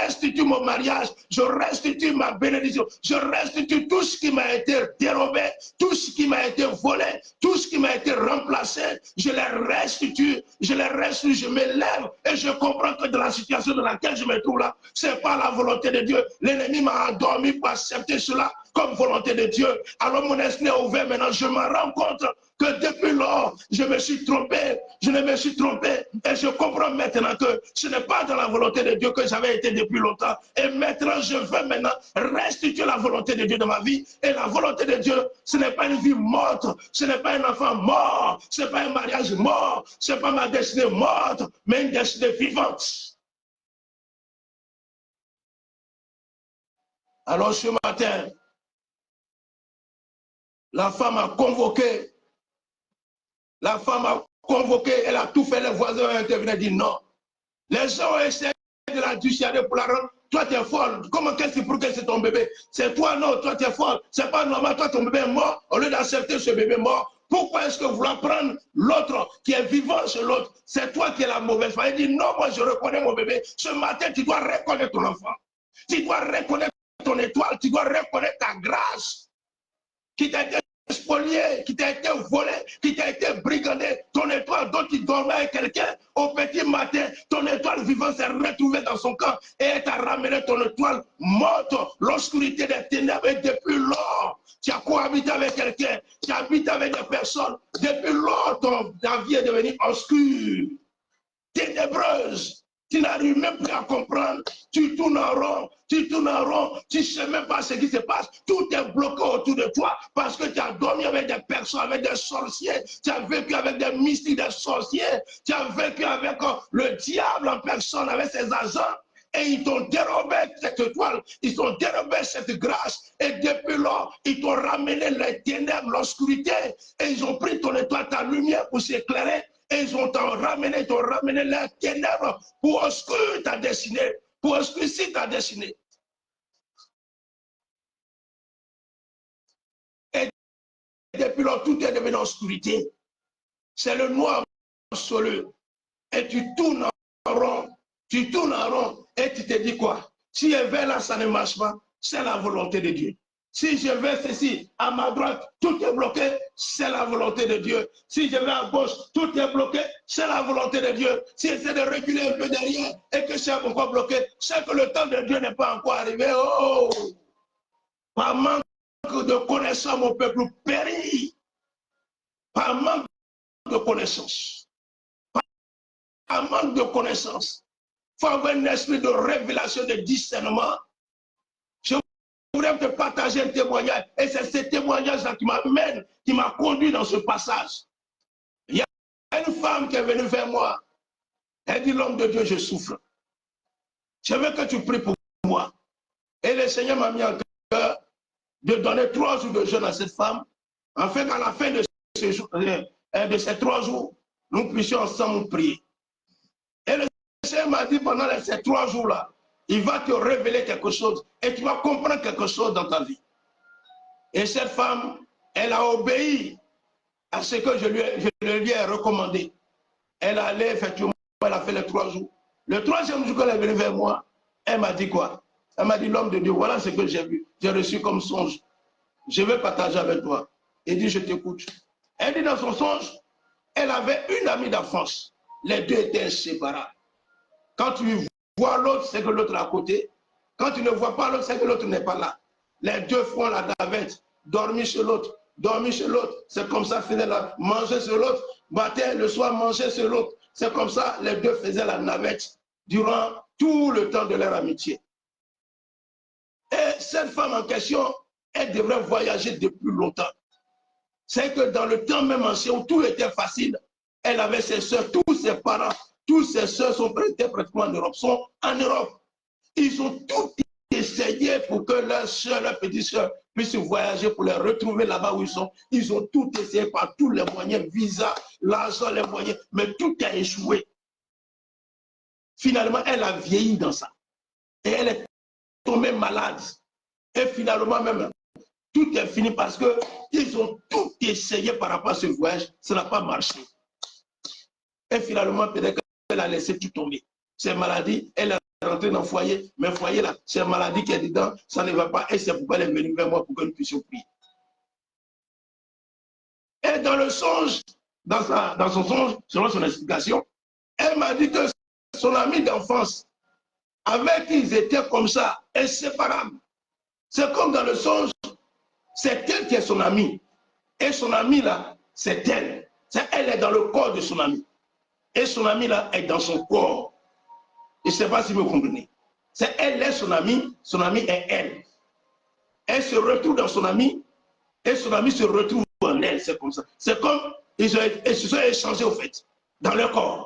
restitue mon mariage, je restitue ma bénédiction, je restitue tout ce qui m'a été dérobé, tout ce qui m'a été volé, tout ce qui m'a été remplacé, je les restitue, je me lève et je comprends que dans la situation dans laquelle je me trouve là, ce n'est pas la volonté de Dieu. L'ennemi m'a endormi pour accepter cela comme volonté de Dieu. Alors mon esprit est ouvert maintenant, je me rends compte que depuis lors, je me suis trompé, je ne me suis trompé et je comprends maintenant que ce n'est pas dans la volonté de Dieu que j'avais été depuis longtemps. Et maintenant, je veux maintenant restituer la volonté de Dieu dans ma vie. Et la volonté de Dieu, ce n'est pas une vie morte, ce n'est pas un enfant mort, ce n'est pas un mariage mort, ce n'est pas ma destinée morte, mais une destinée vivante. Alors ce matin, la femme a convoqué. La femme a convoqué, elle a tout fait, les voisins ont intervenu et dit non. Les gens ont essayé de la dissuader pour la rendre. Toi, tu es folle. Comment qu'est-ce pour que c'est ton bébé? C'est toi, non, toi, tu es folle. C'est pas normal, toi, ton bébé est mort. Au lieu d'accepter ce bébé mort, pourquoi est-ce que vous voulez prendre l'autre qui est vivant chez l'autre? C'est toi qui es la mauvaise femme. Elle dit non, moi, je reconnais mon bébé. Ce matin, tu dois reconnaître ton enfant. Tu dois reconnaître ton étoile. Tu dois reconnaître ta grâce qui t'a été spolié, qui t'a été volé, qui t'a été brigandé, ton étoile dont tu dormais avec quelqu'un, au petit matin, ton étoile vivante s'est retrouvée dans son camp et t'a ramené ton étoile morte, l'obscurité des ténèbres. Et depuis lors, tu as cohabité avec quelqu'un, tu habites avec des personnes, depuis lors, ta vie est devenue obscure, ténébreuse. Tu n'arrives même plus à comprendre, tu tournes en rond, tu ne sais même pas ce qui se passe, tout est bloqué autour de toi parce que tu as dormi avec des personnes, avec des sorciers, tu as vécu avec des mystiques, des sorciers, tu as vécu avec le diable en personne, avec ses agents, et ils t'ont dérobé cette étoile, ils t'ont dérobé cette grâce, et depuis lors, ils t'ont ramené les ténèbres, l'obscurité, et ils ont pris ton étoile, ta lumière pour s'éclairer. Et ils ont ramené les ténèbres pour obscurer ta destinée, pour obscurcir ta destinée. Et depuis lors, tout est devenu obscurité. C'est le noir absolu. Et tu tournes en rond, et tu te dis quoi? Si je vais là, ça ne marche pas, c'est la volonté de Dieu. Si je vais ceci, à ma droite, tout est bloqué, c'est la volonté de Dieu. Si je vais à gauche, tout est bloqué, c'est la volonté de Dieu. Si j'essaie de reculer un peu derrière et que c'est encore bloqué, c'est que le temps de Dieu n'est pas encore arrivé. Oh! Par manque de connaissance, mon peuple périt. Par manque de connaissance. Par manque de connaissance. Il faut avoir un esprit de révélation, de discernement. Je voudrais te partager un témoignage. Et c'est ce témoignage-là qui m'amène, qui m'a conduit dans ce passage. Il y a une femme qui est venue vers moi. Elle dit, l'homme de Dieu, je souffre. Je veux que tu pries pour moi. Et le Seigneur m'a mis en cœur de donner 3 jours de jeûne à cette femme, afin qu'à la fin de ces 3 jours, nous puissions ensemble prier. Et le Seigneur m'a dit, pendant ces 3 jours-là, il va te révéler quelque chose et tu vas comprendre quelque chose dans ta vie. Et cette femme, elle a obéi à ce que je lui ai recommandé. Elle allait effectivement, elle a fait les 3 jours. Le 3e jour qu'elle est venue vers moi, elle m'a dit quoi? Elle m'a dit, l'homme de Dieu, voilà ce que j'ai vu. J'ai reçu comme songe. Je vais partager avec toi. Elle dit, je t'écoute. Elle dit dans son songe, elle avait une amie d'enfance. Les deux étaient inséparables. Quand tu vois l'autre, c'est que l'autre est à côté. Quand tu ne vois pas l'autre, c'est que l'autre n'est pas là. Les deux font la navette, dormir sur l'autre, dormir sur l'autre. C'est comme ça, faisaient la manger sur l'autre, matin, le soir, manger sur l'autre. C'est comme ça, les deux faisaient la navette durant tout le temps de leur amitié. Et cette femme en question, elle devrait voyager depuis longtemps. C'est que dans le temps même ancien où tout était facile, elle avait ses soeurs, tous ses parents, tous ses soeurs étaient pratiquement en Europe, sont en Europe. Ils ont tout essayé pour que leurs soeurs, leurs petites soeurs puissent voyager pour les retrouver là-bas où ils sont. Ils ont tout essayé par tous les moyens, visa, l'argent, les moyens, mais tout a échoué. Finalement, elle a vieilli dans ça. Et elle est tombée malade. Et finalement, même, tout est fini parce qu'ils ont tout essayé par rapport à ce voyage. Ça n'a pas marché. Et finalement, peut-être qu'elle a laissé tout tomber. Ces maladies, elle a rentrer dans le foyer, mais le foyer là, c'est une maladie qui est dedans, ça ne va pas, et c'est pourquoi elle est venue vers moi pour que nous puissions prier. Et dans le songe, dans son songe, selon son explication, elle m'a dit que son ami d'enfance, avec qui ils étaient comme ça, inséparables, c'est comme dans le songe, c'est elle qui est son amie. Et son amie là, c'est elle. Elle est dans le corps de son ami. Et son ami là est dans son corps. Je ne sais pas si vous comprenez. Elle est son amie est elle. Elle se retrouve dans son ami et son ami se retrouve en elle. C'est comme ça. C'est comme ils se sont échangés au fait, dans leur corps.